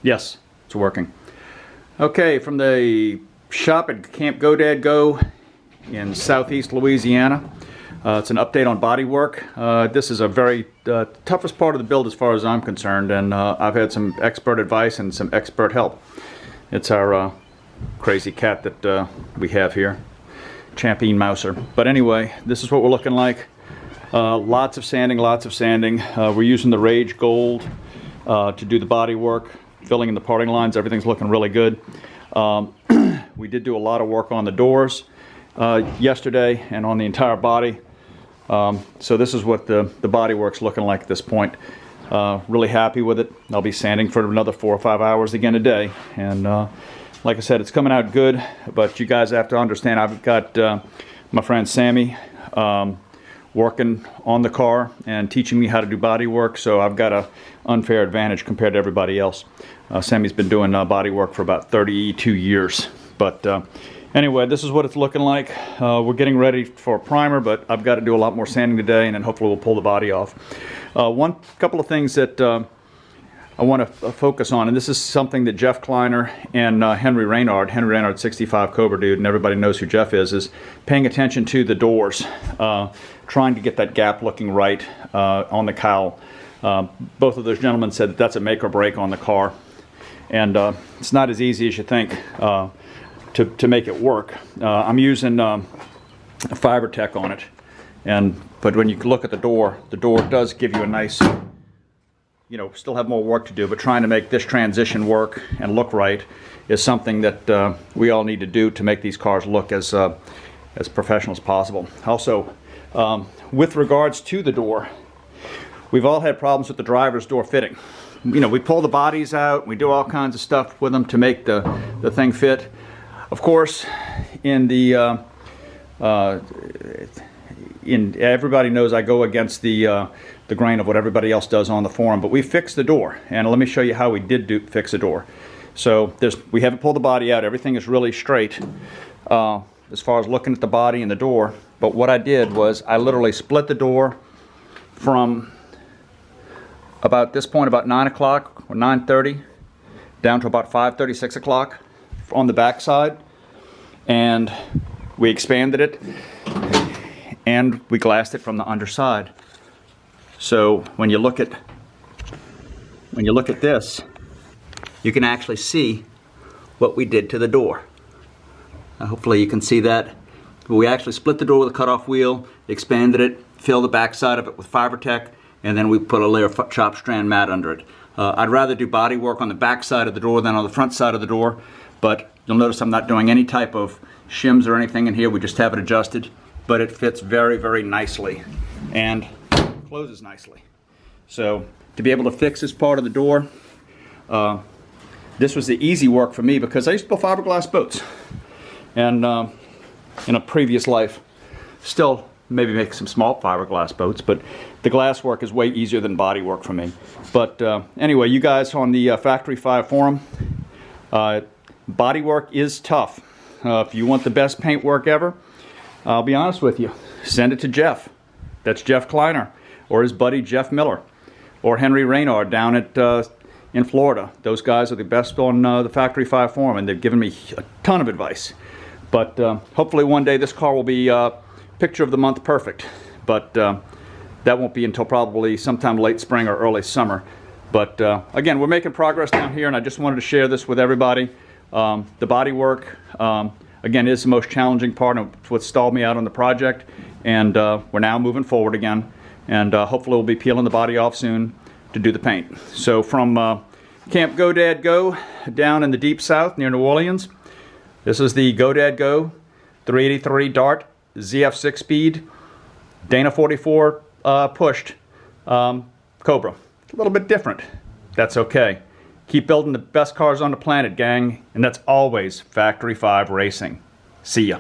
Yes, it's working. Okay, from the shop at Camp Go Dad Go in southeast Louisiana. It's an update on Bodywork. This is a very toughest part of the build as far as I'm concerned, and I've had some expert advice and some expert help. It's our crazy cat that we have here, Champion Mouser. But anyway, this is what we're looking like. Lots of sanding, lots of sanding. We're using the Rage Gold to do the body work, filling in the parting lines. Everything's looking really good. We did do a lot of work on the doors yesterday and on the entire body. So this is what the body work's looking like at this point. Really happy with it. I'll be sanding for another 4 or 5 hours again a day, and like I said, it's coming out good. But you guys have to understand, I've got my friend Sammy working on the car and teaching me how to do body work, so I've got an unfair advantage compared to everybody else. Sammy's been doing body work for about 32 years. But anyway, this is what it's looking like. We're getting ready for a primer, but I've got to do a lot more sanding today, and then hopefully we'll pull the body off. Couple of things that I want to focus on, and this is something that Jeff Kleiner and Henry Reynard, 65 Cobra dude, and everybody knows who Jeff is paying attention to the doors, trying to get that gap looking right on the cowl. Both of those gentlemen said that that's a make or break on the car, and it's not as easy as you think to make it work. I'm using Fiber Tech on it, but when you look at the door does give you a nice, still have more work to do, but trying to make this transition work and look right is something that we all need to do to make these cars look as professional as possible. Also, with regards to the door, we've all had problems with the driver's door fitting. We pull the bodies out, we do all kinds of stuff with them to make the thing fit. Of course, everybody knows I go against the grain of what everybody else does on the forum, but we fixed the door, and let me show you how we did fix the door. So we haven't pulled the body out. Everything is really straight as far as looking at the body and the door. But what I did was I literally split the door from about this point, about 9 o'clock or 9:30, down to about 5:30, 6 o'clock on the back side, and we expanded it and we glassed it from the underside. So when you look at this, you can actually see what we did to the door. Hopefully you can see that. We actually split the door with a cutoff wheel, expanded it, filled the back side of it with Fiber Tech, and then we put a layer of chopped strand mat under it. I'd rather do body work on the back side of the door than on the front side of the door, but you'll notice I'm not doing any type of shims or anything in here. We just have it adjusted, but it fits very, very nicely and closes nicely. So to be able to fix this part of the door, this was the easy work for me because I used to build fiberglass boats, and in a previous life, still maybe make some small fiberglass boats, but the glass work is way easier than body work for me. But anyway, you guys on the Factory 5 forum, body work is tough. If you want the best paint work ever, I'll be honest with you, send it to Jeff. That's Jeff Kleiner, or his buddy Jeff Miller, or Henry Reynard down in Florida. Those guys are the best on the Factory 5 forum, and they've given me a ton of advice. But hopefully one day this car will be Picture of the Month perfect. But that won't be until probably sometime late spring or early summer. But again, we're making progress down here, and I just wanted to share this with everybody. The body work, again, is the most challenging part of what stalled me out on the project, and we're now moving forward again, and hopefully we'll be peeling the body off soon to do the paint. So from Camp Go Dad Go down in the deep south near New Orleans, this is the Go Dad Go 383 Dart ZF6 speed Dana 44 pushed Cobra. A little bit different. That's okay. Keep building the best cars on the planet, gang, and that's always Factory 5 Racing. See ya.